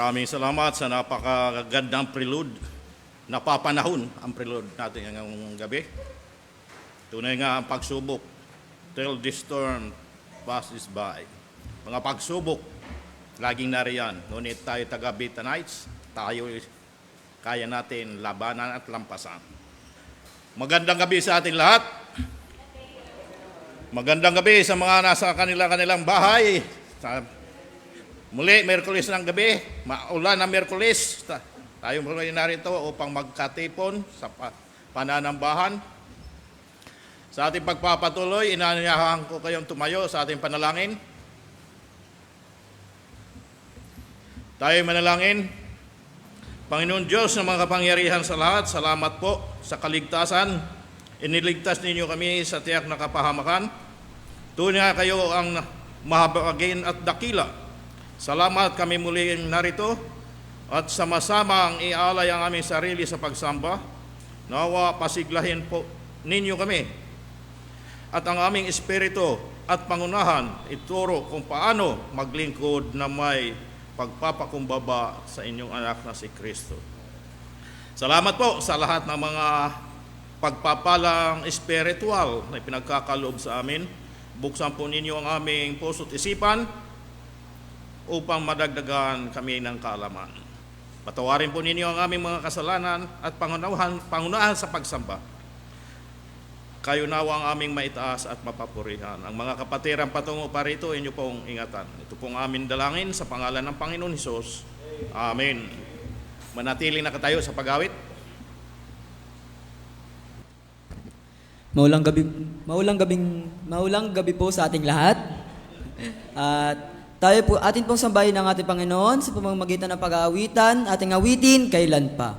Maraming salamat sa napakagandang prelude. Napapanahon ang prelude natin ngayong gabi. Tunay nga ang pagsubok. Till this storm passes by. Mga pagsubok, laging nariyan. Ngunit tayo taga-Betanites, tayo kaya natin labanan at lampasan. Magandang gabi sa ating lahat. Magandang gabi sa mga nasa kanilang bahay. Muli, Miyerkules ng gabi, maulan na Miyerkules. Tayo muli narito upang magkatipon sa pananambahan. Sa ating pagpapatuloy, inanyayahan ko kayong tumayo sa ating panalangin. Tayo manalangin. Panginoon Diyos ng mga kapangyarihan sa lahat, salamat po sa kaligtasan. Iniligtas ninyo kami sa tiyak na kapahamakan. Tunay nga kayo ang mahabagin at dakila. Salamat kami muli narito at sama-sama ang ialay ang aming sarili sa pagsamba. Nawa pasiglahin po ninyo kami at ang aming espiritu at pangunahan ituro kung paano maglingkod na may pagpapakumbaba sa inyong anak na si Kristo. Salamat po sa lahat ng mga pagpapalang espiritual na pinagkakaloob sa amin. Buksan po ninyo ang aming puso't isipan upang madagdagan kami ng kaalaman. Patawarin po ninyo ang aming mga kasalanan at pangunahan sa pagsamba. kayo nawa ang aming maitaas at mapapurihan. Ang mga kapatiran patungo pa rito, inyo pong ingatan. Ito pong aming dalangin sa pangalan ng Panginoon Hesus. Amen. Manatili na katayo sa pag-awit. Maulang gabi po sa ating lahat. At tayo po, atin pong sambahin ng ating Panginoon sa pamamagitan ng pag-aawitan, ating awitin, Kailan Pa.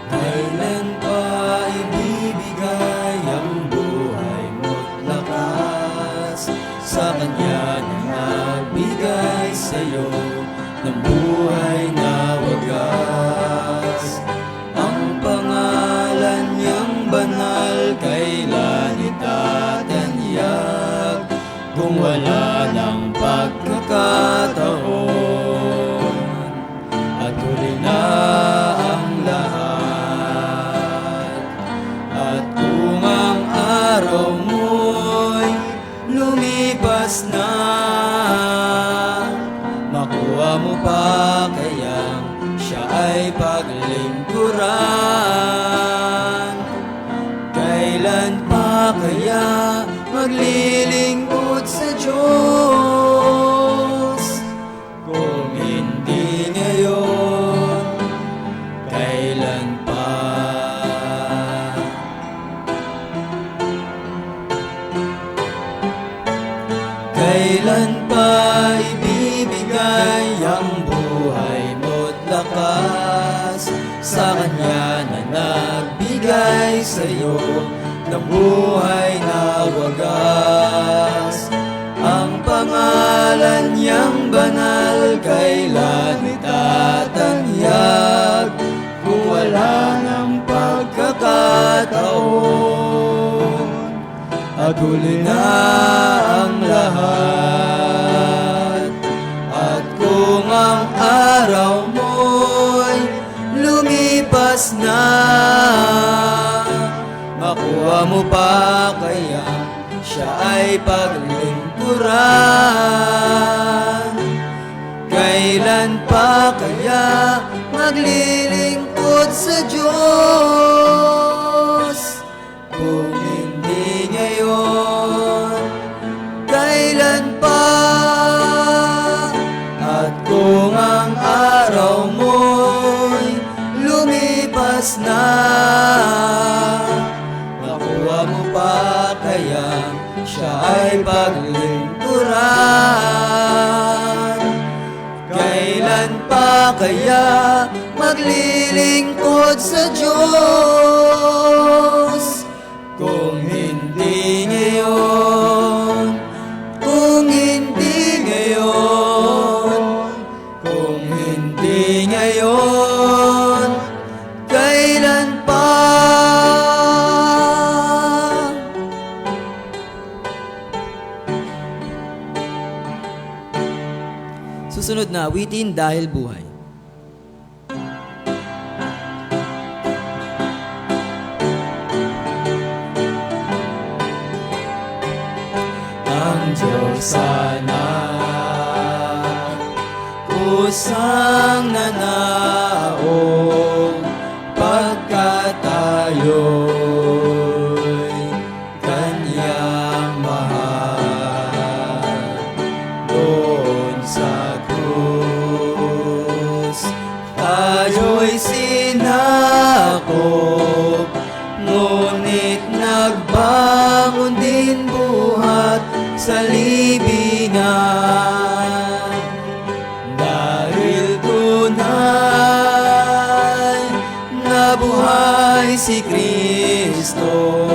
Kailan pa ibibigay ang buhay mo't lakas sa Kanya na nagbigay sa'yo ng buhay na wagas? Ang pangalan niyang banal kailan itatanyag kung wala ng pagkakataon at huli na ang lahat. At kung ang araw mo'y lumipas na, makuha mo pa kayang siya ay paglingkuran? Kailan pa kaya maglilingkod sa Diyos? Kung hindi ngayon, kailan pa? Kailan pa ibibigay ang buhay mo't lakas sa Kanya na nagbigay sa'yo ng buhay na wagas? Ang pangalan niyang banal kailan itatanyag kung wala ng pagkakataon at huli na ang lahat? At kung ang araw mo'y lumipas na, makuha mo pa kaya siya ay paglingkuran? Kailan pa kaya maglilingkod sa Diyos? Kung hindi ngayon, kailan pa? At kung ang araw mo'y lumipas na, nakuha mo pa kaya siya ay paglingkuran? Kailan pa kaya maglilingkod sa Diyos? Kung hindi ngayon, kung hindi ngayon, kung hindi ngayon, kailan pa? Susunod na awitin, Dahil Buhay. Ang Diyos sana kusang nanaog pagkat tayo'y Kanyang mahal. Doon sa krus tayo'y sinakop, ngunit nagbangon din buhat sa libingan. Dahil tunay nabuhay si Kristo,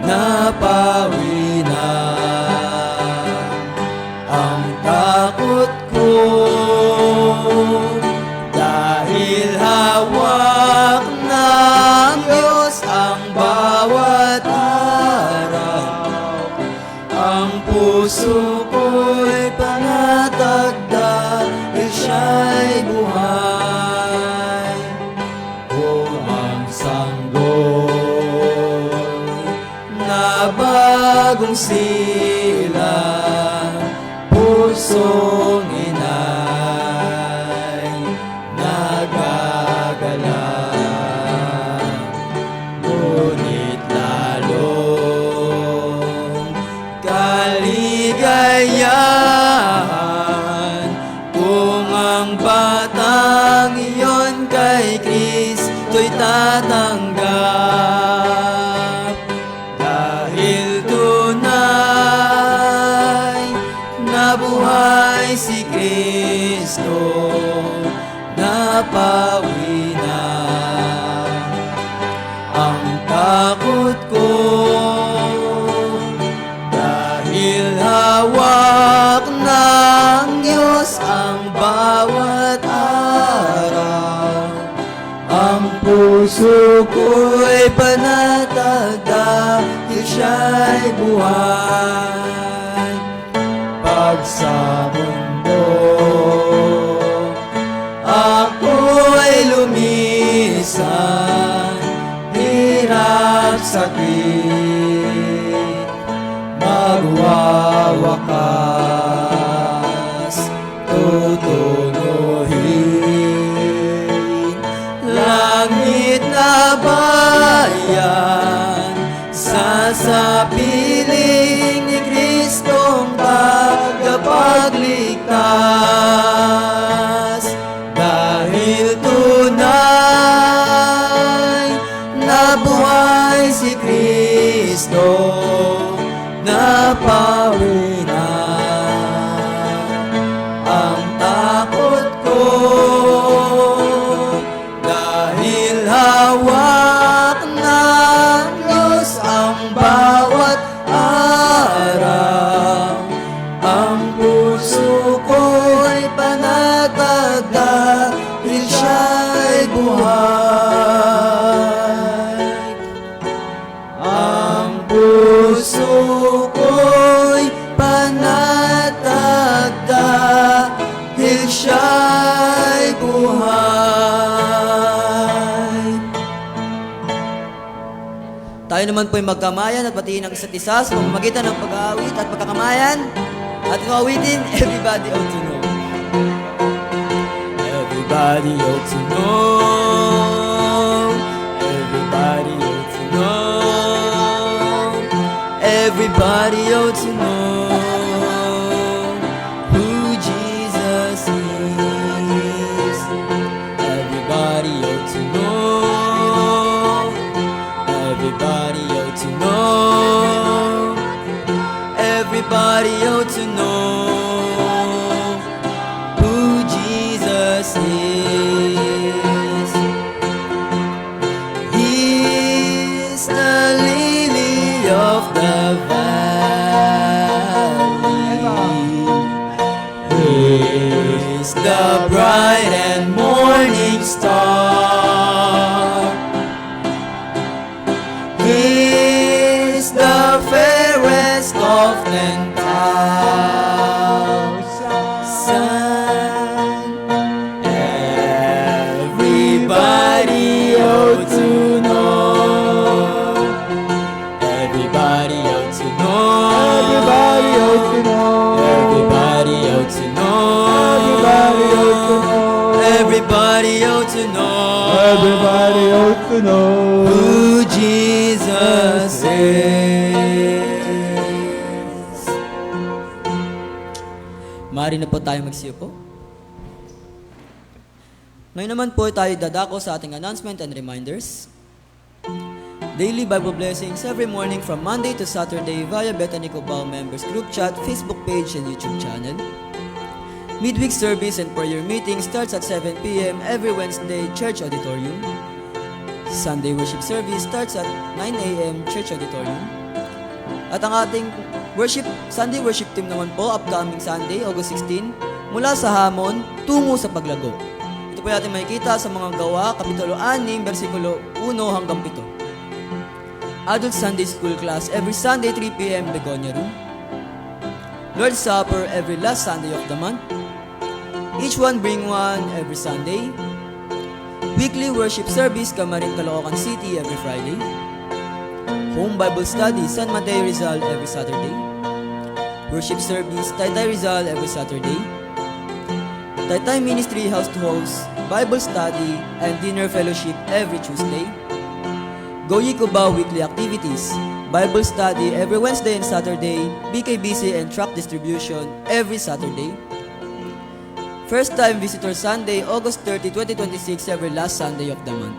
napawi na ang takot ko. Dahil hawak ng Diyos ang bawat araw, ang puso ko'y panatag dahil siya'y buhay. Kung ang sanggol silang pusong inay nagagalang, ngunit lalong kaligayahan kung ang batang iyon kay Kristo'y tatanggap. Dahil tunay nabuhay si Kristo, napawi na ang takot ko. Dahil hawak ng Diyos ang bawat araw, ang puso ko'y panatag dahil siya'y buhay. Pag sa mundo ako'y lumisan, hirap sakit magwawakas, tutunuhin langit na bayan sa sapiling ni Kristong tagapagligtas. Dahil tunay nabuhay si Kristo, napawi na ang takot ko. Dahil hawak ng Diyos ang bawat araw, ang puso ko'y panatag dahil siya'y buhay. Ang puso ko'y panatag dahil siya'y buhay. Tayo naman po'y magkamayan at batiin ang isa't isa sa pamamagitan ng pag-aawit at pagkakamayan. At kung awitin, everybody ought to know. Everybody ought to know. Everybody ought to know. Everybody ought to know who Jesus is. Everybody ought to know. Everybody ought to know. Everybody ought to know who Jesus is. He's the lily of the valley. He's the bright and morning star. He's the fairest of 10,000. Everybody ought to know. Everybody ought to know. Everybody ought to know. Everybody ought to know. Everybody ought to know. Everybody ought to know Who Jesus is. Maaari na po tayo magsiupo. Ngayon naman po tayo dadako sa ating announcement and reminders. Daily Bible blessings every morning from Monday to Saturday via Bethany Cubao Members Group Chat, Facebook page, and YouTube channel. Midweek service and prayer meeting starts at 7 p.m. every Wednesday, Church Auditorium. Sunday worship service starts at 9 a.m. Church Auditorium. At ang ating Sunday worship team naman po, upcoming Sunday, August 16, mula sa Hamon, tungo sa Paglago. Ito po natin makikita sa mga gawa, Kapitulo 6, versikulo 1 hanggang 7. Adult Sunday School class every Sunday, 3 p.m. Begonia Room. Lord's Supper every last Sunday of the month. Each one bring one every Sunday. Weekly worship service, Camarin, Caloocan City every Friday. Home Bible Study, San Mateo Rizal every Saturday. Worship Service, Taytay Rizal every Saturday. Taytay Ministry House to House, Bible Study, and Dinner Fellowship every Tuesday. Goyi Cubao Weekly Activities, Bible Study every Wednesday and Saturday, BKBC and Tract Distribution every Saturday. First Time Visitor Sunday, August 30, 2026, every last Sunday of the month.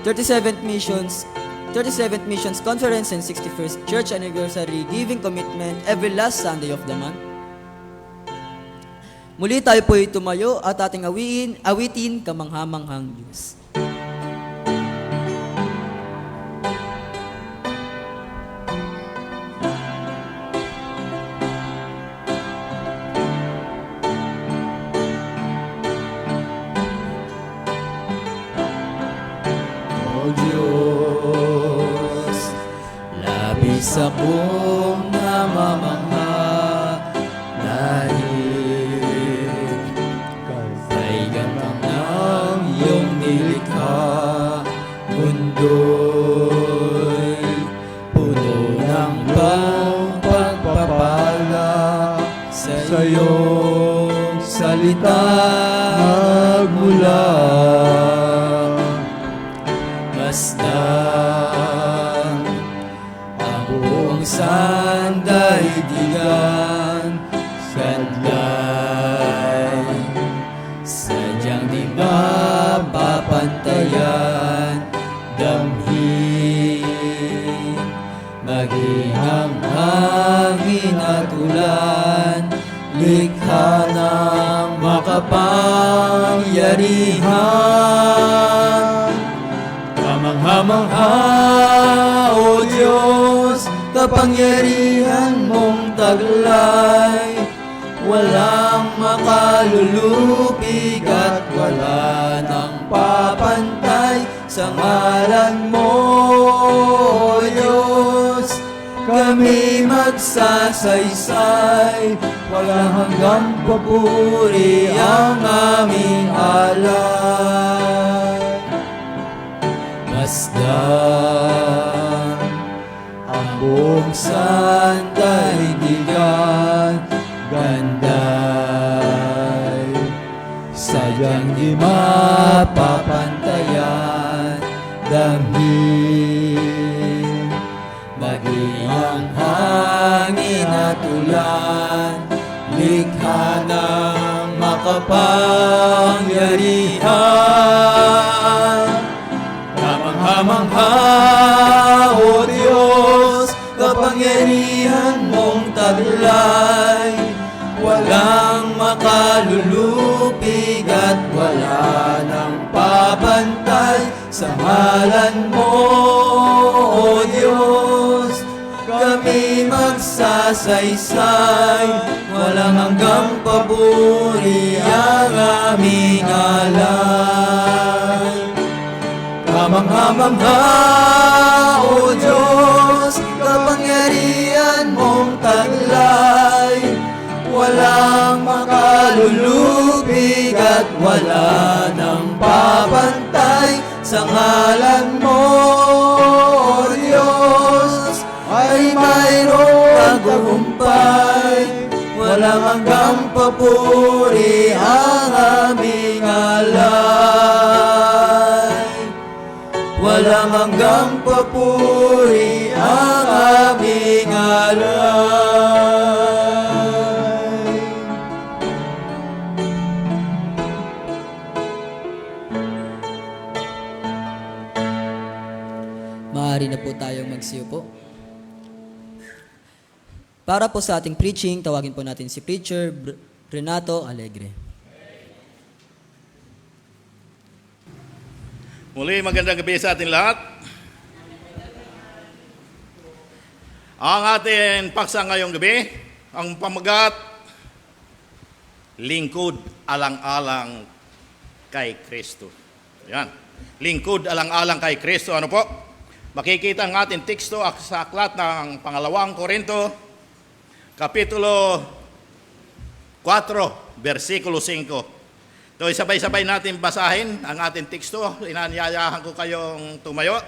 37th Missions Conference and 61st Church Anniversary Giving Commitment every last Sunday of the month. Muli tayo po'y tumayo at ating awitin kamanghamanghang Diyos. O Diyos, labis akong namamangha dahil kay gandang ng iyong nilikha. Mundo'y puno ng pagpapala sa iyong salita magmula. Basta ang buong sandaigdigan sadlay, sadyang di mapapantayan, damhin, maging ang hangin at ulan, likha ng makapangyarihan. Kamangha-mangha, O Diyos, kapangyarihan mong taglay, walang makalulupig at wala nang papantay sa ngalan mo, O Diyos. Kami magsasaysay, walang hanggang papuri ang aming alay. Masdan ang buong sandaigdigan, ganday, sadyang di mapapantayan, damhin, maging ang hangin at ulan, likha ng makapangyarihan. Kamangha-mangha, O Diyos, kapangyarihan mong taglay, walang makalulupig at wala nang papantay sa ngalan mo, O Diyos. Kami magsasaysay, walang hanggang papuri ang aming alay. Kamangha-mangha, O Diyos, kapangyarihan mong taglay, walang makalulupig at wala nang papantay sa ngalan mo, O Diyos, ay mayroong tagumpay, walang hanggang papuri ang aming alay. Walang hanggang papuri ang aming alay. Maaari na po tayong magsiupo. Para po sa ating preaching, tawagin po natin si Preacher Renato Alegre. Muli, magandang gabi sa ating lahat. Ang ating paksa ngayong gabi, ang pamagat, lingkod alang-alang kay Kristo. Yan. Lingkod alang-alang kay Kristo. Ano po? Makikita ang ating teksto sa aklat ng pangalawang Korinto, Kapitulo 4, versikulo 5. So, sabay-sabay natin basahin ang ating teksto. Inanyayahan ko kayong tumayo.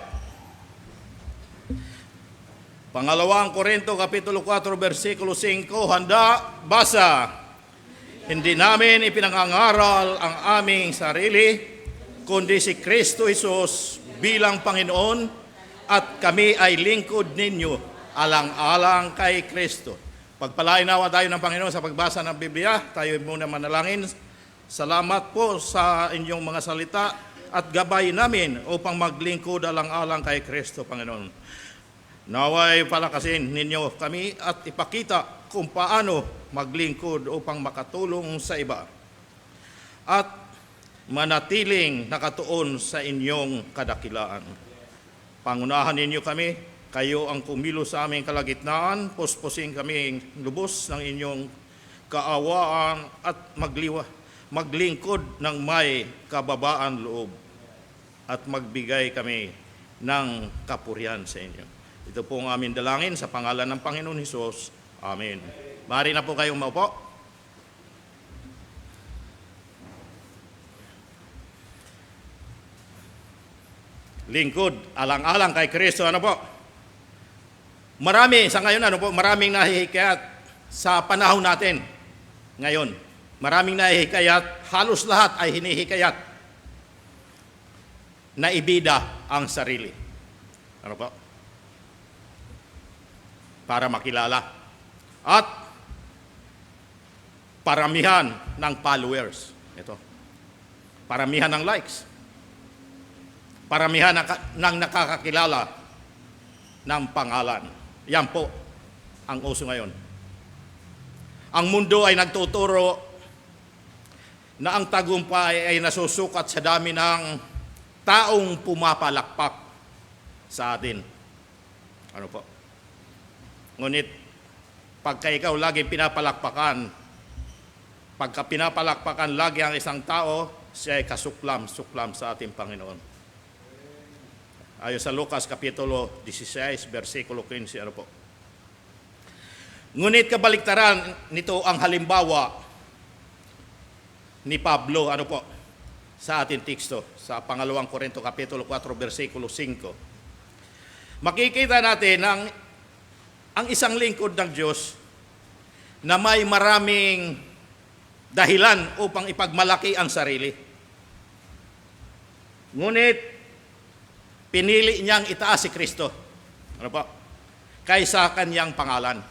Pangalawang Korinto Kapitulo 4, versikulo 5, handa, basa. Hindi namin ipinangangaral ang aming sarili, kundi si Kristo Jesus bilang Panginoon at kami ay lingkod ninyo, alang-alang kay Kristo. Pagpalain nawa tayo ng Panginoon sa pagbasa ng Biblia, tayo muna manalangin. Salamat po sa inyong mga salita at gabay namin upang maglingkod alang-alang kay Kristo, Panginoon. Naway palakasin ninyo kami at ipakita kung paano maglingkod upang makatulong sa iba at manatiling nakatuon sa inyong kadakilaan. Pangunahan ninyo kami, kayo ang kumilos sa aming kalagitnaan, puspusin kami lubos ng inyong kaawaan at maglingkod ng may kababaan loob at magbigay kami ng kapurihan sa inyo. Ito po ang aming dalangin sa pangalan ng Panginoon Hesus. Amen. Maaari na po kayong maupo. Lingkod, alang-alang kay Kristo. Ano po? Marami, sa ngayon, maraming nahihikayat sa panahon natin. Ngayon, maraming nahihikayat, halos lahat ay hinihikayat na ibida ang sarili. Ano po? Para makilala at paramihan ng followers. Ito. Paramihan ng likes. Paramihan ng nakakakilala ng pangalan. Yan po ang uso ngayon. Ang mundo ay nagtuturo na ang tagumpay ay nasusukat sa dami ng taong pumapalakpak sa atin. Ano po? Ngunit, pagka ikaw lagi pinapalakpakan, pagka pinapalakpakan lagi ang isang tao, siya ay kasuklam sa ating Panginoon. Ayon sa Lucas Kapitulo 16, versikulo 15, ano po. Ngunit kabaliktaran nito ang halimbawa ni Pablo, ano po, sa ating teksto, sa pangalawang Korinto Kapitulo 4, versikulo 5. Makikita natin ang isang lingkod ng Diyos na may maraming dahilan upang ipagmalaki ang sarili. Ngunit, pinili niyang itaas si Kristo. Ano po? Kaysa kanyang pangalan.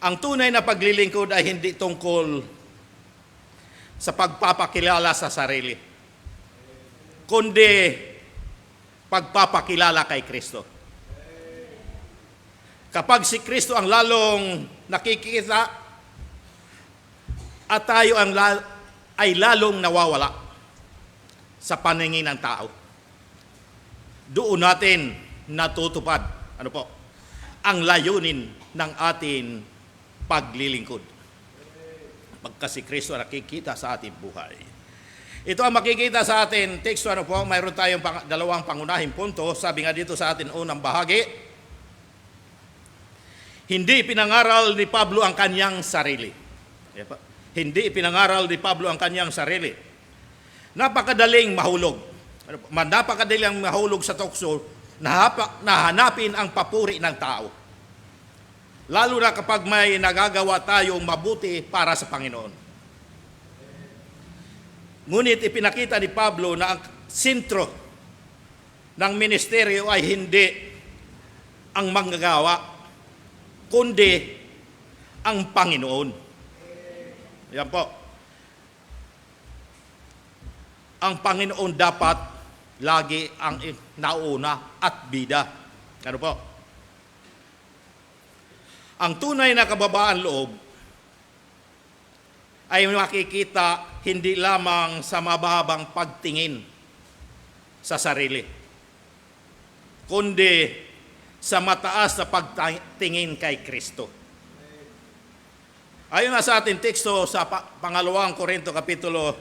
Ang tunay na paglilingkod ay hindi tungkol sa pagpapakilala sa sarili, kundi pagpapakilala kay Kristo. Kapag si Kristo ang lalong nakikita at tayo ay lalong nawawala sa paningin ng tao, doon natin natutupad, ano po, ang layunin ng ating paglilingkod. Pagka si Kristo nakikita sa ating buhay. Ito ang makikita sa atin, teksto, ano po, mayroon tayong dalawang pangunahing punto. Sabi nga dito sa atin unang bahagi, hindi pinangaral ni Pablo ang kanyang sarili. Hindi pinangaral ni Pablo ang kanyang sarili. Napakadaling mahulog. Napakadaling mahulog sa tukso na hanapin ang papuri ng tao. Lalo na kapag may nagagawa tayong mabuti para sa Panginoon. Ngunit ipinakita ni Pablo na ang sentro ng ministeryo ay hindi ang manggagawa, kundi ang Panginoon. Yan po. Ang Panginoon dapat lagi ang nauna at bida. Ano po? Ang tunay na kababaan loob ay makikita hindi lamang sa mababang pagtingin sa sarili, kundi sa mataas na pagtingin kay Kristo. Ayon nga sa ating teksto sa pangalawang Korinto Kapitulo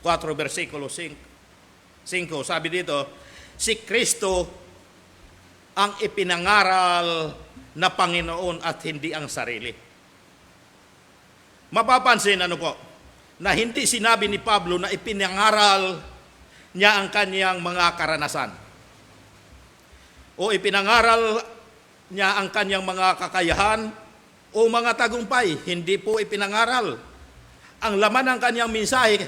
4, versikulo 5, sabi dito, si Kristo ang ipinangaral na Panginoon at hindi ang sarili. Mapapansin, ano po, na hindi sinabi ni Pablo na ipinangaral niya ang kanyang mga karanasan o ipinangaral niya ang kanyang mga kakayahan o mga tagumpay. Hindi po ipinangaral. Ang laman ng kanyang mensahe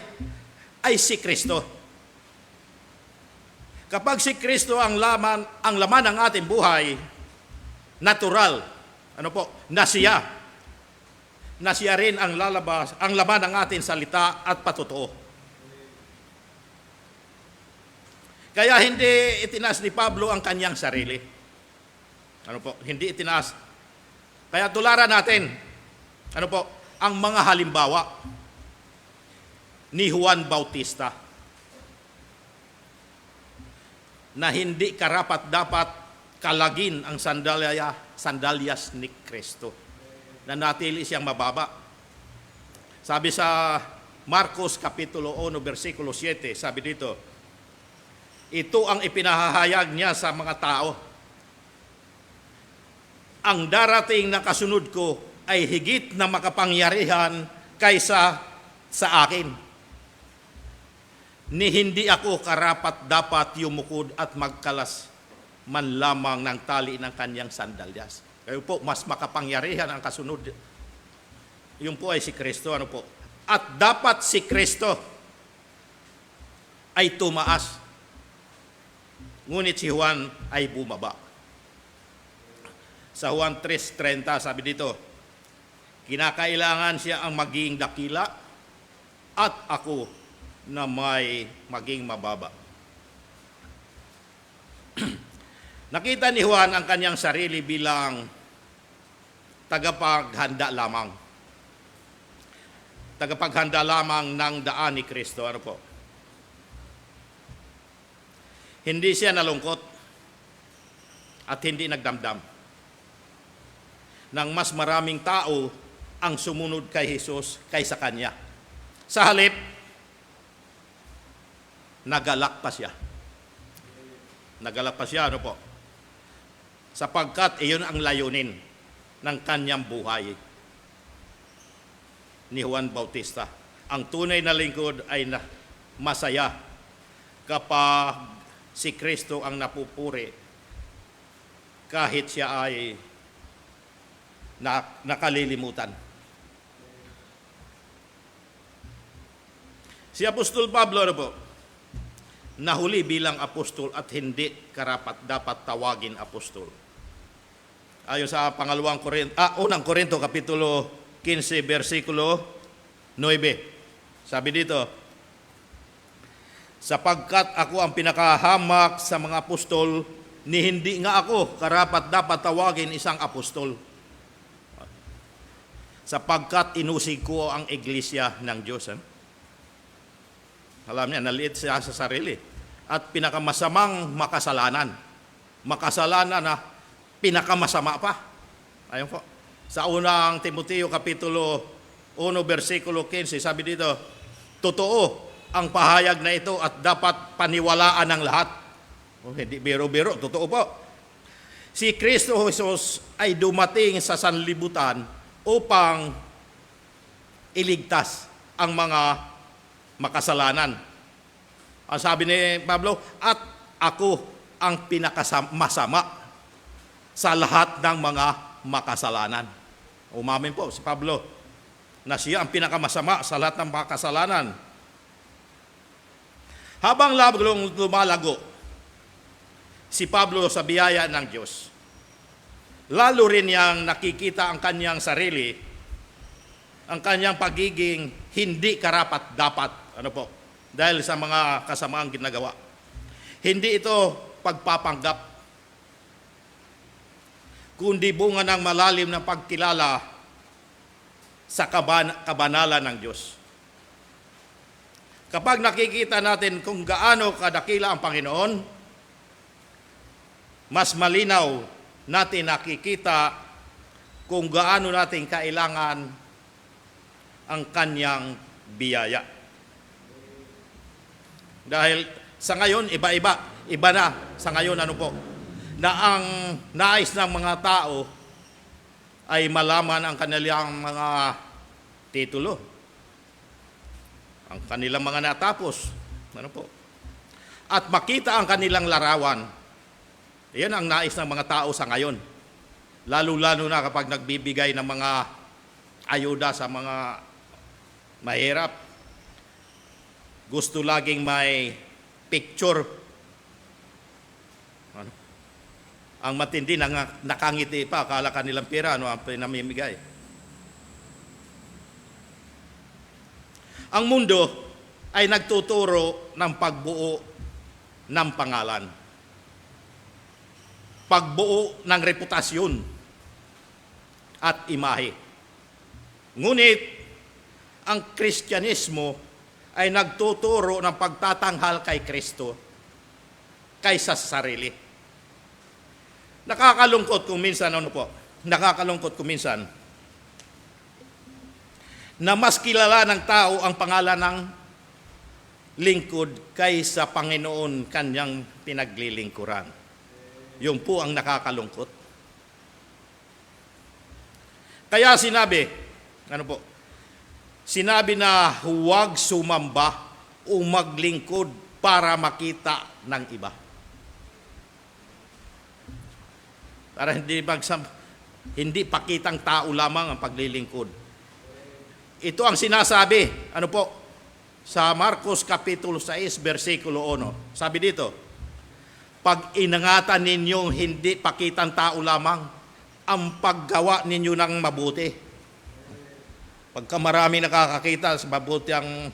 ay si Kristo. Kapag si Kristo ang laman ng ating buhay, natural, na siya rin ang lalabas, ang laman ng ating salita at patotoo. Kaya hindi itinaas ni Pablo ang kanyang sarili. Hindi itinaas. Kaya tularan natin, ang mga halimbawa ni Juan Bautista na hindi karapat-dapat kalagin ang sandalyas ni Kristo, na natili siyang mababa. Sabi sa Marcos Kapitulo 1, versikulo 7, sabi dito, ito ang ipinahahayag niya sa mga tao. Ang darating na kasunod ko ay higit na makapangyarihan kaysa sa akin. Ni hindi ako karapat-dapat yumukod at magkalas man lamang ng tali ng kanyang sandalyas. Kaya po, mas makapangyarihan ang kasunod. Yun po ay si Kristo. At dapat si Kristo ay tumaas. Ngunit si Juan ay bumaba. Sa Juan 3:30, sabi dito, kinakailangan siya ang maging dakila at ako na may maging mababa. Nakita ni Juan ang kanyang sarili bilang tagapaghanda lamang. Tagapaghanda lamang ng daan ni Kristo. Hindi siya nalungkot at hindi nagdamdam nang mas maraming tao ang sumunod kay Jesus kaysa kanya. Sa halip, nagalak pa siya. Nagalak pa siya, sapagkat iyon ang layunin ng kanyang buhay ni Juan Bautista. Ang tunay na lingkod ay masaya kapag si Kristo ang napupuri kahit siya ay nakalilimutan. Si Apostol Pablo nahuli bilang apostol at hindi karapat-dapat tawagin apostol. Ayon sa unang Korinto Kapitulo 15, versikulo 9. Sabi dito, sapagkat ako ang pinakahamak sa mga apostol, ni hindi nga ako karapat-dapat tawagin isang apostol. Sapagkat inusig ko ang iglesia ng Diyos. Alam niya, naliit siya sa sarili. At pinakamasamang makasalanan. Makasalanan na pinakamasama pa. Ayun po. Sa unang Timoteo Kapitulo 1, versikulo 15, sabi dito, totoo ang pahayag na ito at dapat paniwalaan ng lahat. Hindi biro-biro, totoo po. Si Kristo Jesus ay dumating sa sanlibutan upang iligtas ang mga makasalanan. Ang sabi ni Pablo, at ako ang pinakamasama sa lahat ng mga makasalanan. Umamin po si Pablo na siya ang pinakamasama sa lahat ng makasalanan. Habang lalong lumalago si Pablo sa biyaya ng Diyos, lalo rin niyang nakikita ang kanyang sarili, ang kanyang pagiging hindi karapat-dapat. Dahil sa mga kasamaang ginagawa. Hindi ito pagpapanggap, kundi bunga ng malalim na pagkilala sa kabanalan ng Diyos. Kapag nakikita natin kung gaano kadakila ang Panginoon, mas malinaw natin nakikita kung gaano natin kailangan ang kanyang biyaya. Dahil sa ngayon, iba na sa ngayon na ang nais ng mga tao ay malaman ang kanilang mga titulo, ang kanilang mga natapos, at makita ang kanilang larawan Yan ang nais ng mga tao sa ngayon. Lalo-lalo na kapag nagbibigay ng mga ayuda sa mga mahirap. Gusto laging may picture. Ano? Ang matindi, nakangiti pa, akala kanilang pera, ano ang pinamimigay. Ang mundo ay nagtuturo ng pagbuo ng pangalan. Pagbuo ng reputasyon at imahe. Ngunit, ang Kristyanismo ay nagtuturo ng pagtatanghal kay Kristo kaysa sa sarili. Nakakalungkot kung minsan, nakakalungkot kung minsan, na mas kilala ng tao ang pangalan ng lingkod kaysa Panginoon kanyang pinaglilingkuran. Yun po ang nakakalungkot. Kaya sinabi na huwag sumamba o maglingkod para makita ng iba. Para hindi pakitang tao lamang ang paglilingkod. Ito ang sinasabi, sa Marcos Kapitulo 6, versikulo 1. Sabi dito, pag inangatan ninyong hindi pakitang tao lamang, ang paggawa ninyo ng mabuti. Pagka marami nakakakita sa mabuti ang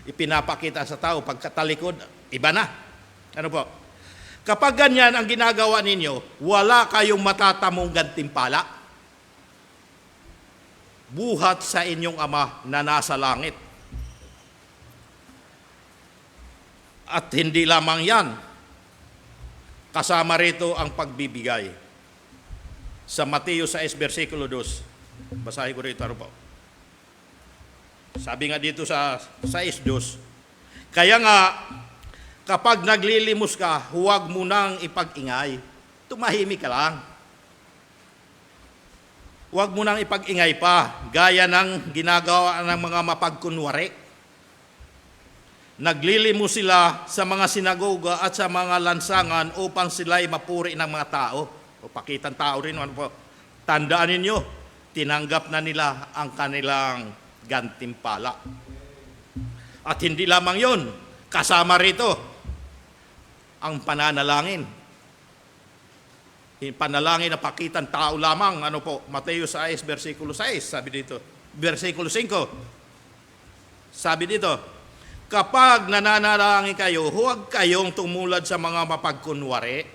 ipinapakita sa tao, pagkatalikod, iba na. Kapag ganyan ang ginagawa ninyo, wala kayong matatamong gantimpala. Buhat sa inyong Ama na nasa langit. At hindi lamang yan, kasama rito ang pagbibigay. Sa Mateo 6, versikulo 2, basahin ko rito, sabi nga dito sa 6:2, kaya nga, kapag naglilimos ka, huwag mo nang ipag-ingay. Tumahimik ka lang. Huwag mo nang ipag-ingay pa, gaya ng ginagawa ng mga mapagkunwari. Naglilimos sila sa mga sinagoga at sa mga lansangan upang sila'y mapuri ng mga tao. O pakitang tao rin. Tandaan ninyo, tinanggap na nila ang kanilang gantimpala. At hindi lamang yon, kasama rito ang pananalangin. Panalangin na pakitang tao lamang, Mateo 6, versikulo 6, sabi dito. Versikulo 5, sabi dito, kapag nananalangin kayo, huwag kayong tumulad sa mga mapagkunwari.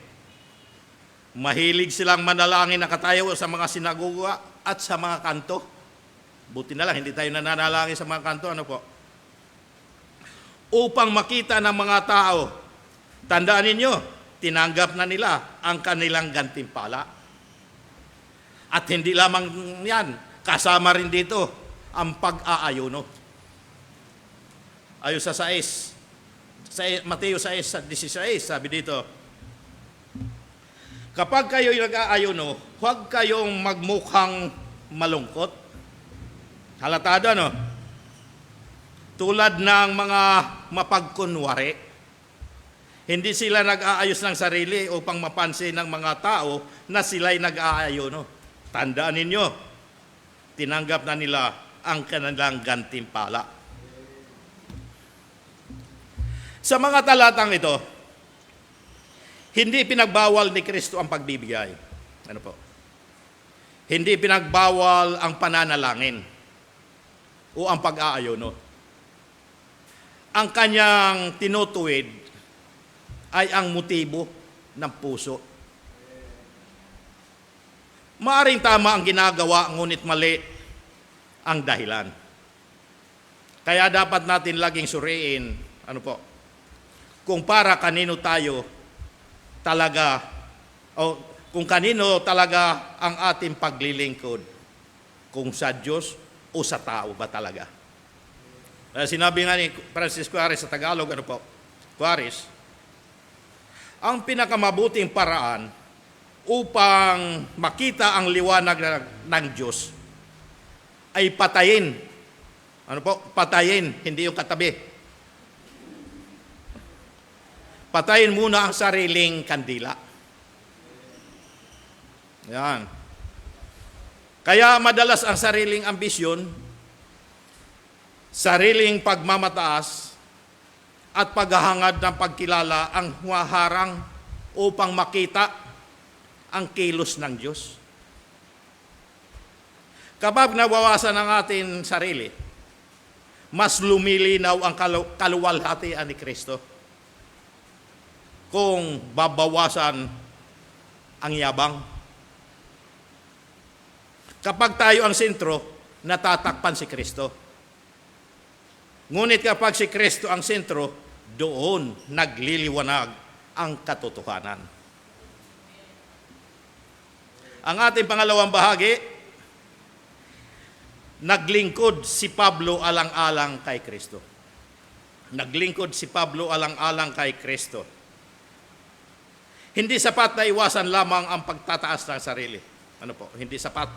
Mahilig silang manalangin na katayo sa mga sinagoga at sa mga kanto. Buti na lang, hindi tayo nananalangin sa mga kanto, upang makita ng mga tao. Tandaan ninyo, tinanggap na nila ang kanilang gantimpala. At hindi lamang yan, kasama rin dito ang pag-aayuno. Ayon sa Mateo 6:16, sabi dito, kapag kayo nag-aayuno, huwag kayong magmukhang malungkot. Halatado, tulad ng mga mapagkunwari. Hindi sila nag-aayos ng sarili upang mapansin ng mga tao na sila'y nag-aayuno. Tandaan ninyo, tinanggap na nila ang kanilang gantimpala. Sa mga talatang ito, hindi pinagbawal ni Kristo ang pagbibigay. Hindi pinagbawal ang pananalangin o ang pag-aayuno. Ang kanyang tinutuwid ay ang motibo ng puso. Maaring tama ang ginagawa, ngunit mali ang dahilan. Kaya dapat natin laging suriin, kung para kanino tayo talaga, o kung kanino talaga ang ating paglilingkod, kung sa Diyos o sa tao ba talaga. Sinabi nga ni Francis Quares sa Tagalog, Quares, ang pinakamabuting paraan upang makita ang liwanag ng Diyos ay patayin. Patayin, hindi yung katabi. Patayin muna ang sariling kandila. Yan. Kaya madalas ang sariling ambisyon, sariling pagmamataas, at paghahangad ng pagkilala ang humaharang upang makita ang kilos ng Diyos. Kapag nabawasan ang ating sarili, mas lumilinaw ang kaluwalhatian ni Kristo. Kung babawasan ang yabang. Kapag tayo ang sentro, natatakpan si Kristo. Ngunit kapag si Kristo ang sentro, doon nagliliwanag ang katotohanan. Ang ating pangalawang bahagi, naglingkod si Pablo alang-alang kay Kristo. Naglingkod si Pablo alang-alang kay Kristo. Hindi sapat na iwasan lamang ang pagtataas ng sarili. Hindi sapat.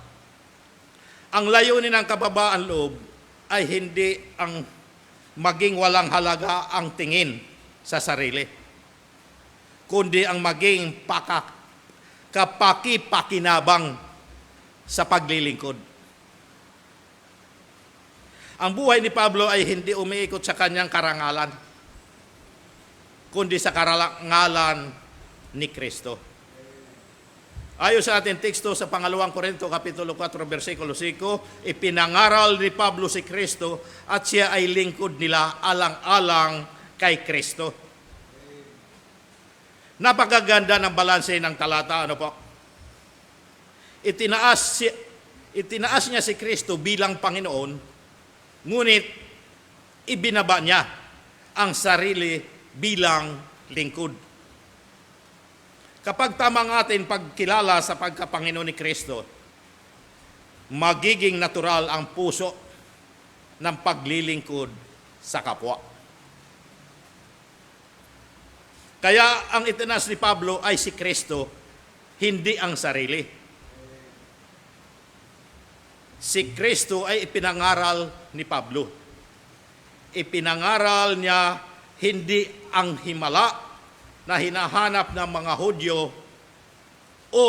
Ang layunin ng kababaan loob ay hindi ang maging walang halaga ang tingin sa sarili, kundi ang maging kapaki-pakinabang sa paglilingkod. Ang buhay ni Pablo ay hindi umiikot sa kanyang karangalan, kundi sa karangalan ni Kristo. Ayon sa ating teksto sa pangalawang Korinto, Kapitulo 4, versikulo 5, ipinangaral ni Pablo si Kristo at siya ay lingkod nila alang-alang kay Kristo. Napakaganda ng balanse ng talata. Itinaas niya si Kristo bilang Panginoon, ngunit ibinaba niya ang sarili bilang lingkod. Kapag tama ang ating pagkilala sa pagkapanginoon ni Kristo, magiging natural ang puso ng paglilingkod sa kapwa. Kaya ang itinaas ni Pablo ay si Kristo, hindi ang sarili. Si Kristo ay ipinangaral ni Pablo. Ipinangaral niya hindi ang himala na hinahanap ng mga Hudyo o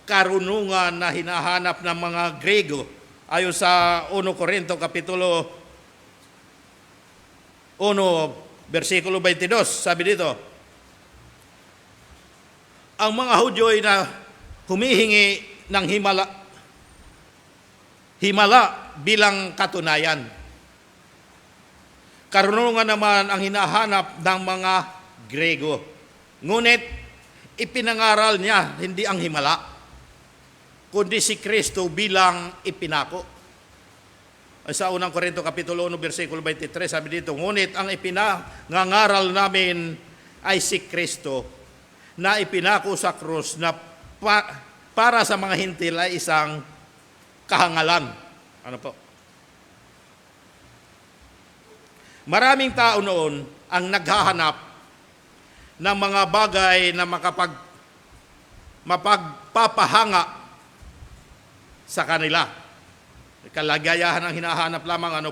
karunungan na hinahanap ng mga Grego. Ayon sa 1 Korinto Kapitulo 1, versikulo 22, sabi dito, ang mga Hudyo ay na humihingi ng himala bilang katunayan. Karunungan naman ang hinahanap ng mga Grego. Ngunit, ipinangaral niya hindi ang himala, kundi si Kristo bilang ipinako. Sa 1 Korinto Kapitulo 1, versikulo 23, sabi dito, ngunit ang ipinangaral namin ay si Kristo na ipinako sa krus na para sa mga hintil ay isang kahangalan. Maraming tao noon ang naghahanap ng mga bagay na mapagpapahanga sa kanila. Kalagayahan ang hinahanap lamang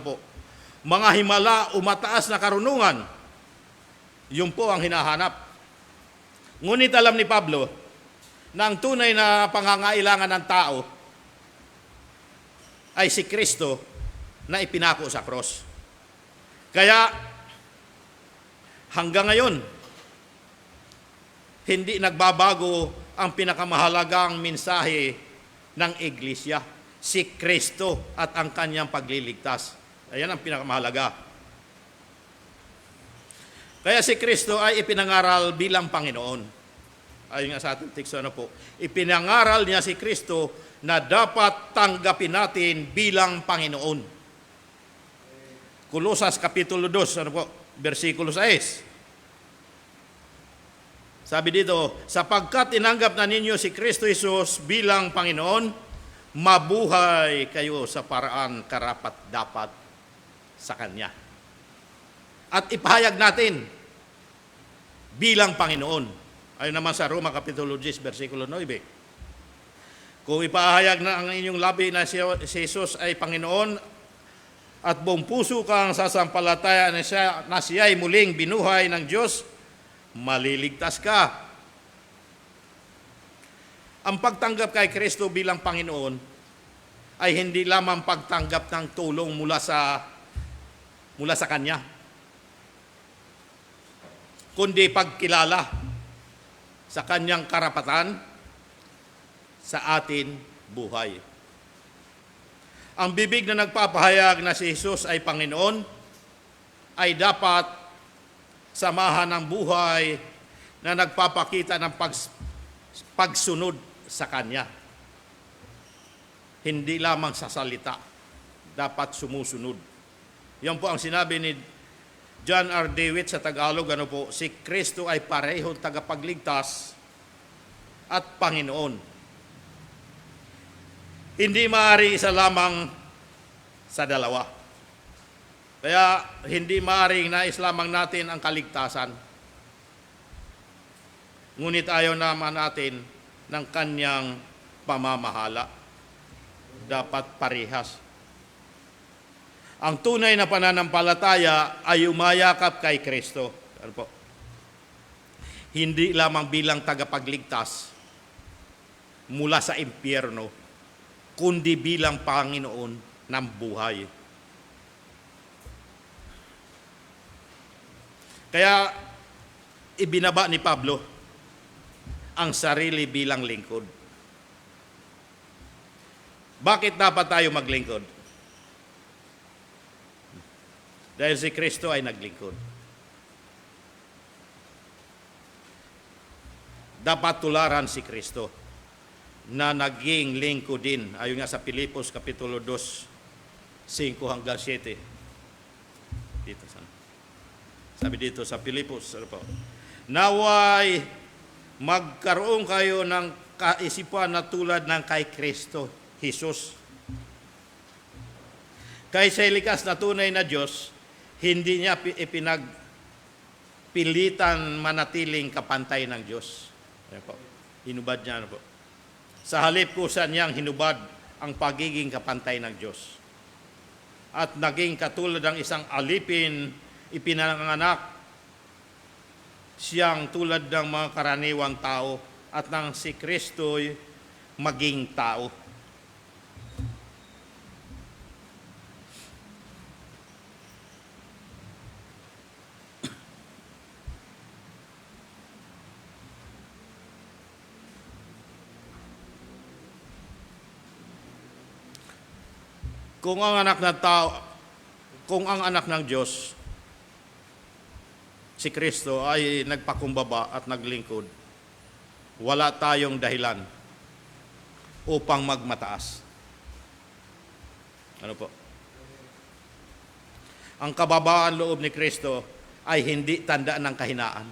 mga himala o mataas na karunungan. Yun po ang hinahanap. Ngunit alam ni Pablo na ang tunay na pangangailangan ng tao ay si Kristo na ipinako sa cross. Kaya hanggang ngayon, hindi nagbabago ang pinakamahalagang mensahe ng Iglesia, si Kristo at ang kanyang pagliligtas. Ayan ang pinakamahalaga. Kaya si Kristo ay ipinangaral bilang Panginoon. Ayon nga sa ating teksto, ipinangaral niya si Kristo na dapat tanggapin natin bilang Panginoon. Kolosas Kapitulo 2, versikulo 6. Sabi dito, sapagkat tinanggap na ninyo si Kristo Jesus bilang Panginoon, mabuhay kayo sa paraan karapat-dapat sa Kanya. At ipahayag natin bilang Panginoon. Ayon naman sa Roma Kapitulo 10, versikulo 9. Kung ipahayag na ang inyong labi na si Jesus ay Panginoon at buong puso kang sasampalataya na siya ay muling binuhay ng Diyos, maliligtas ka. Ang pagtanggap kay Kristo bilang Panginoon ay hindi lamang pagtanggap ng tulong mula sa Kanya, kundi pagkilala sa Kanyang karapatan sa atin buhay. Ang bibig na nagpapahayag na si Jesus ay Panginoon ay dapat samahan ng buhay na nagpapakita ng pagsunod sa Kanya. Hindi lamang sa salita, dapat sumusunod. Yan po ang sinabi ni John R. Dewitt sa Tagalog, si Kristo ay parehong tagapagligtas at Panginoon. Hindi maaari isa lamang sa dalawa. Kaya hindi maaaring nais lamang natin ang kaligtasan. Ngunit ayaw naman natin ng Kanyang pamamahala. Dapat parehas. Ang tunay na pananampalataya ay umayakap kay Kristo. Hindi lamang bilang tagapagligtas mula sa impyerno, kundi bilang Panginoon ng buhay. Kaya ibinaba ni Pablo ang sarili bilang lingkod. Bakit dapat tayo maglingkod? Dahil si Kristo ay naglingkod. Dapat tularan si Kristo na naging lingkod din. Ayon nga sa Pilipos Kapitulo 2, 5 hanggang 7. Dito, sabi dito sa Pilipos, naway magkaroon kayo ng kaisipan na tulad ng kay Kristo Jesus. Kay sa likas na tunay na Diyos, hindi niya ipinagpilitan manatiling kapantay ng Diyos. Hinubad niya po. Sa halip kusa niyang hinubad ang pagiging kapantay ng Diyos. At naging katulad ng isang alipin, ipinanganak siyang tulad ng mga karaniwang tao at nang si Kristo'y maging tao. Kung ang anak ng Diyos, si Kristo ay nagpakumbaba at naglingkod, wala tayong dahilan upang magmataas. Ang kababaan loob ni Kristo ay hindi tanda ng kahinaan,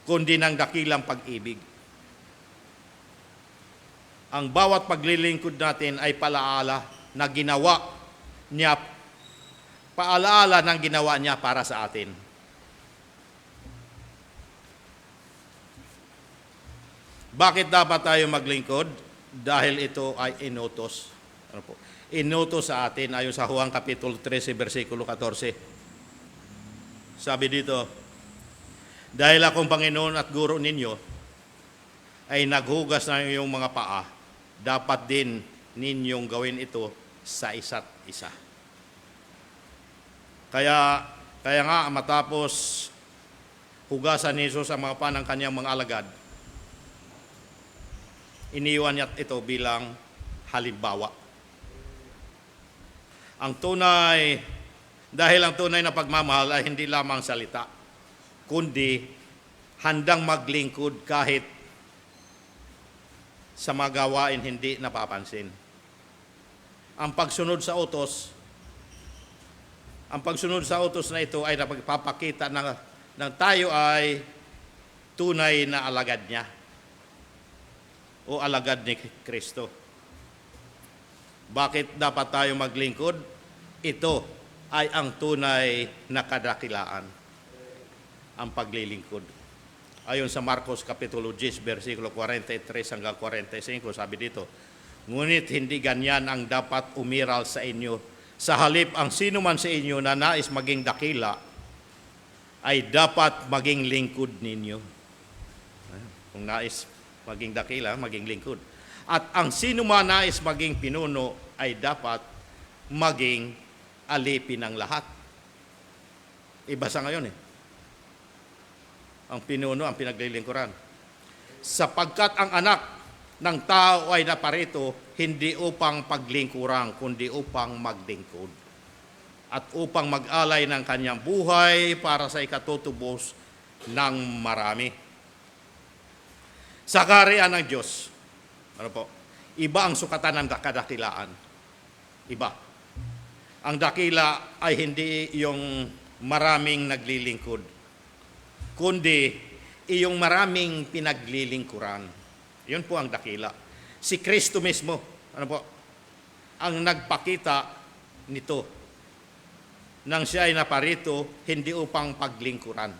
kundi ng dakilang pag-ibig. Ang bawat paglilingkod natin ay paalaala ng ginawa niya para sa atin. Bakit dapat tayo maglingkod? Dahil ito ay inutos. Inutos sa atin ayon sa Juan Kapitulo 13, versikulo 14. Sabi dito, dahil akong Panginoon at Guro ninyo ay naghugas ng iyong mga paa, dapat din ninyong gawin ito sa isa't isa. Kaya nga matapos hugasan ni Jesus ang mga paa ng kanyang mga alagad, iniwan niya ito bilang halimbawa. Dahil ang tunay na pagmamahal ay hindi lamang salita, kundi handang maglingkod kahit sa mga gawain hindi napapansin. Ang pagsunod sa utos na ito ay napagpapakita ng tayo ay tunay na alagad niya o alagad ni Kristo. Bakit dapat tayo maglingkod? Ito ay ang tunay na kadakilaan, ang paglilingkod. Ayon sa Marcos Kapitulo 10, versikulo 43 hanggang 45, sabi dito, ngunit hindi ganyan ang dapat umiral sa inyo. Sa halip, ang sino man sa inyo na nais maging dakila, ay dapat maging lingkod ninyo. Kung nais maging dakila, maging lingkod. At ang sino man nais maging pinuno ay dapat maging alipin ng lahat. Iba sa ngayon Ang pinuno ang pinaglilingkuran. Sapagkat ang anak ng tao ay naparito hindi upang paglingkuran, kundi upang maglingkod. At upang mag-alay ng kanyang buhay para sa ikatutubos ng marami. Sa kaharian ng Diyos, iba ang sukatan ng kadakilaan. Iba. Ang dakila ay hindi yung maraming naglilingkod, kundi iyong maraming pinaglilingkuran. Yun po ang dakila. Si Kristo mismo, ang nagpakita nito nang siya ay naparito hindi upang paglingkuran,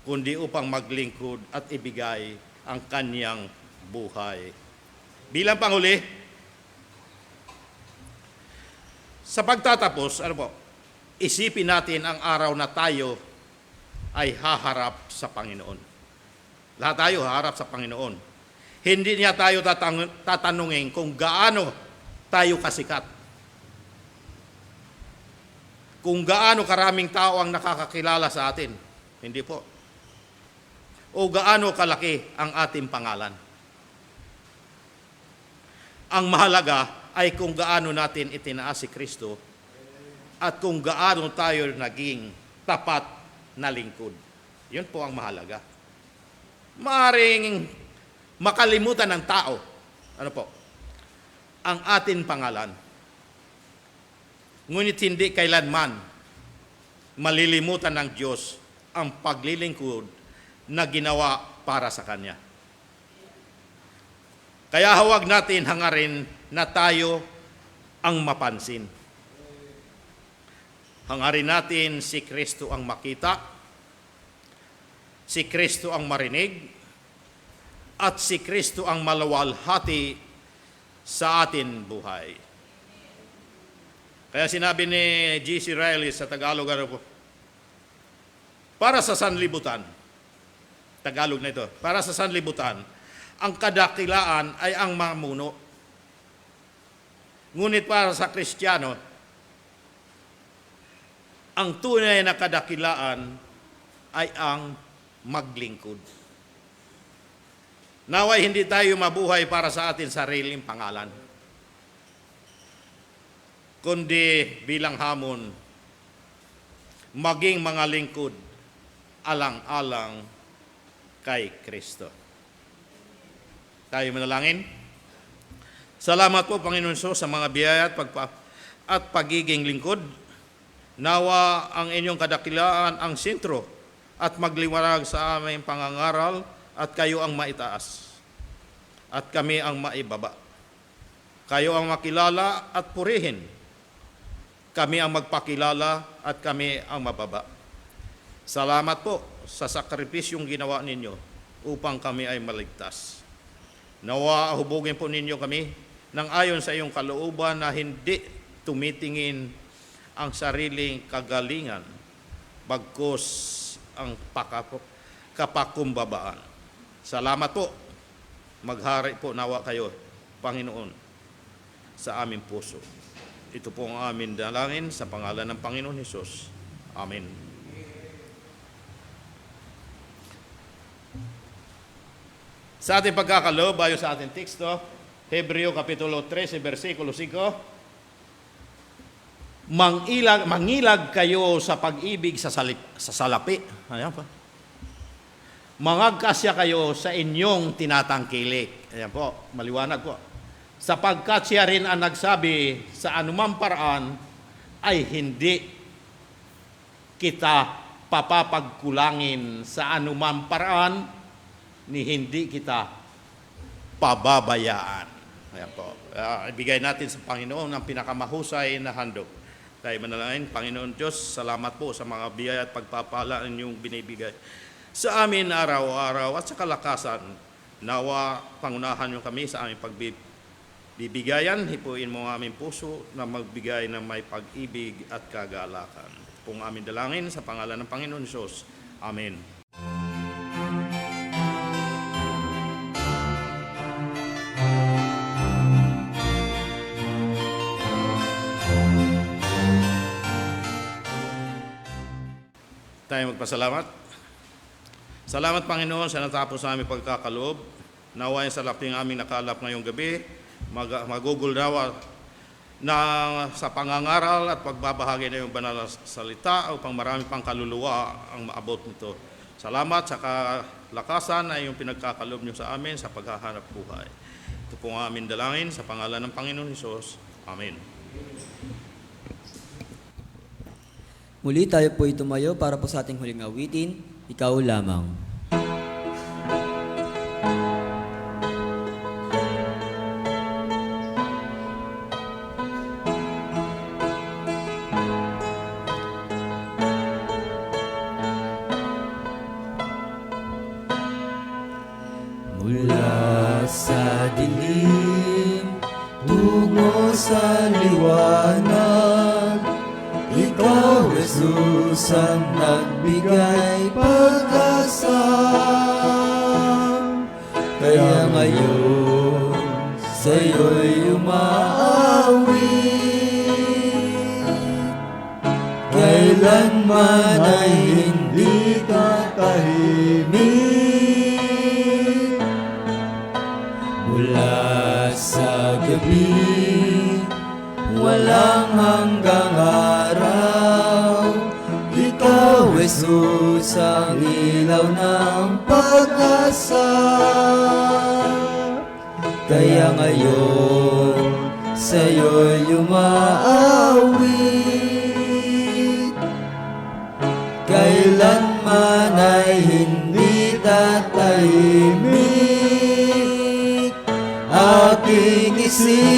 kundi upang maglingkod at ibigay ang kanyang buhay. Bilang panghuli, sa pagtatapos, isipin natin ang araw na tayo ay haharap sa Panginoon. Lahat tayo haharap sa Panginoon. Hindi niya tayo tatanungin kung gaano tayo kasikat. Kung gaano karaming tao ang nakakakilala sa atin. Hindi po. O gaano kalaki ang ating pangalan. Ang mahalaga ay kung gaano natin itinaas si Kristo at kung gaano tayo naging tapat na lingkod. Yun po ang mahalaga. Maaring makalimutan ng tao, ang ating pangalan. Ngunit hindi kailanman malilimutan ng Diyos ang paglilingkod na ginawa para sa Kanya. Kaya huwag natin hangarin na tayo ang mapansin. Hangarin natin si Kristo ang makita, si Kristo ang marinig, at si Kristo ang malawalhati sa atin buhay. Kaya sinabi ni G.C. Riley sa Tagalog, para sa sanlibutan, Tagalog na ito, para sa sanlibutan, ang kadakilaan ay ang mamuno. Ngunit para sa Kristiyano, ang tunay na kadakilaan ay ang maglingkod. Naway hindi tayo mabuhay para sa atin sariling pangalan, kundi bilang hamon, maging mga lingkod alang-alang kay Kristo. Tayo manalangin. Salamat po, Panginoon Hesus, sa mga biyaya at pagiging lingkod. Nawa ang inyong kadakilaan ang sentro at magliwanag sa aming pangangaral at kayo ang maitaas at kami ang maibaba. Kayo ang makilala at purihin. Kami ang magpakilala at kami ang mababa. Salamat po sa sakripisyong ginawa ninyo upang kami ay maligtas. Nawa hubugin po ninyo kami nang ayon sa iyong kalooban na hindi tumitingin ang sariling kagalingan, bagkus ang kapakumbabaan. Salamat po. Maghari po nawa kayo, Panginoon, sa aming puso. Ito po ang aming dalangin sa pangalan ng Panginoon Hesus. Amen. Sa ating pagkakaloob, ayon sa ating teksto, Hebreo Kapitulo 13, versikulo 5, mangilag kayo sa pag-ibig sa salapi. Ayan pa. Mangagkasya kayo sa inyong tinatangkilik. Ayan po, maliwanag po. Sapagkat siya rin ang nagsabi sa anumang paraan ay hindi kita papapagkulangin sa anumang paraan ni hindi kita pababayaan. Ayan po. Ibigay natin sa Panginoon ang pinakamahusay na handog. Tayo manalangin, Panginoon Diyos, salamat po sa mga biyaya at pagpapala inyong binibigay sa amin araw-araw at sa kalakasan. Nawa, pangunahan niyo kami sa aming pagbibigayan. Hipuin mo ang aming puso na magbigay ng may pag-ibig at kagalakan. Pong aming dalangin sa pangalan ng Panginoon Diyos. Amen. Tayo magpasalamat. Salamat, Panginoon, sa natapos namin pagkakaloob. Nawayan sa laping aming nakalap ngayong gabi, maguguldawa na sa pangangaral at pagbabahagi na yung banal na salita upang marami pang kaluluwa ang maabot nito. Salamat sa kalakasan na yung pinagkakaloob niyo sa amin sa paghahanap buhay. Ito po ang aming dalangin sa pangalan ng Panginoon Hesus. Amen. Muli tayo po tumayo para po sa ating huling awitin, Ikaw Lamang. Mula sa dilim, tungo sa liwanag, Ikaw, Jesus, ang nagbigay pag-asa. Kaya ngayon, sa'yo'y umaawit, kailanman ay hindi tatahimik. Mula sa gabi, walang hanggang araw, Ikaw, Jesus, ang ilaw ng pag-asa. Kaya ngayon, sa'yo'y umaawit, kailanman ay hindi tatahimik. Aking isisigaw,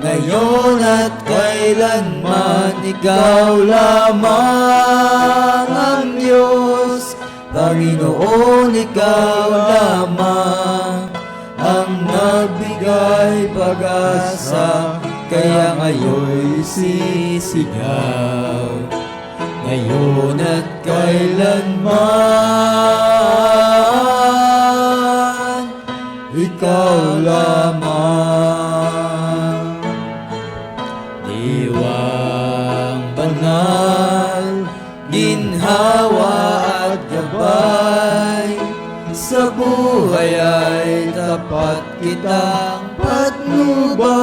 ngayon at kailanman, Ikaw lamang ang Diyos. Panginoon, Ikaw lamang ang nagbigay pag-asa. Kaya ngayon'y sisigaw, ngayon at kailanman, Ikaw lamang. Diwang banal, ginhawa at gabay, sa buhay ay tapat kitang patnubay.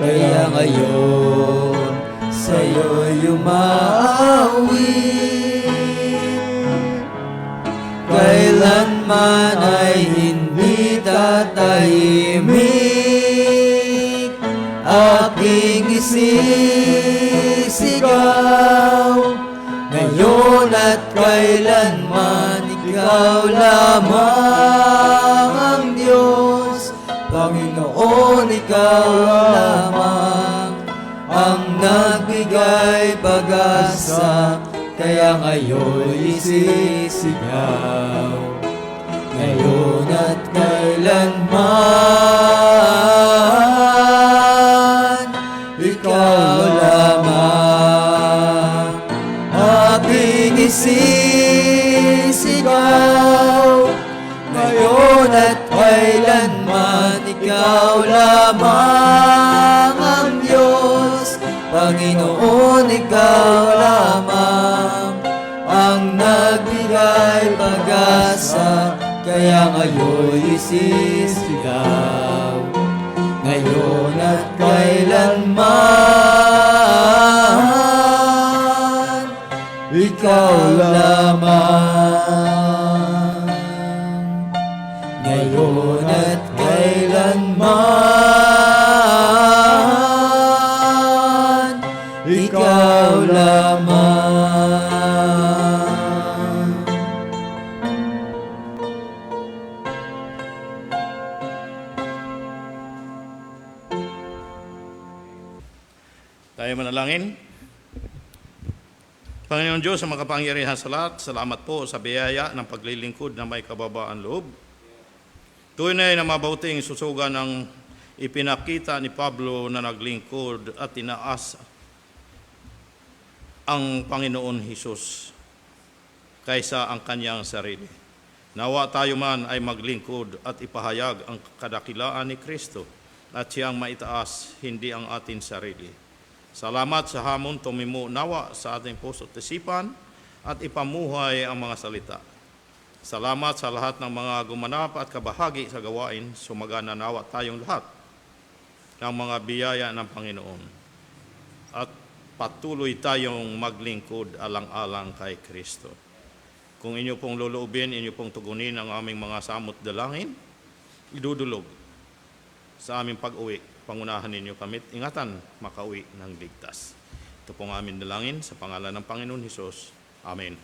Kaya ngayon, sa'yo'y umaawit, kailanman ay hindi tatahimik. Aking isisigaw, ngayon at kailanman, Ikaw lamang ang Diyos. Panginoon, Ikaw lamang ang nagbigay pag-asa. Kaya ngayon'y isisigaw, ngayon at kailanman, Ikaw lamang. Aking isisigaw, ngayon at kailanman, Ikaw lamang ang Diyos. Panginoon, Ikaw lamang ang nagbigay pag-asa. Kaya ngayon'y isisigaw, ngayon at kailanman, Ikaw lamang. Ngayon at kailanman, Ikaw lamang. Tayo manalangin. Panginoon Diyos, sa makapangyarihan sa lahat, salamat po sa biyaya ng paglilingkod na may kababaan loob. Tunay na mabuting susugan ng ipinakita ni Pablo na naglingkod at tinaas ang Panginoon Hesus kaysa ang kanyang sarili. Nawa tayo man ay maglingkod at ipahayag ang kadakilaan ni Kristo at siyang maitaas, hindi ang ating sarili. Salamat sa hamon tumimo nawa sa ating puso at isipan at ipamuhay ang mga salita. Salamat sa lahat ng mga gumanap at kabahagi sa gawain. Sumagana nawa tayong lahat ng mga biyaya ng Panginoon. At patuloy tayong maglingkod alang-alang kay Kristo. Kung inyo pong luluubin, inyo pong tugunin ang aming mga samot dalangin, idudulog sa aming pag-uwi. Pangunahan ninyo kami at ingatan makauwi ng ligtas. Ito pong aming dalangin sa pangalan ng Panginoon Hesus. Amen.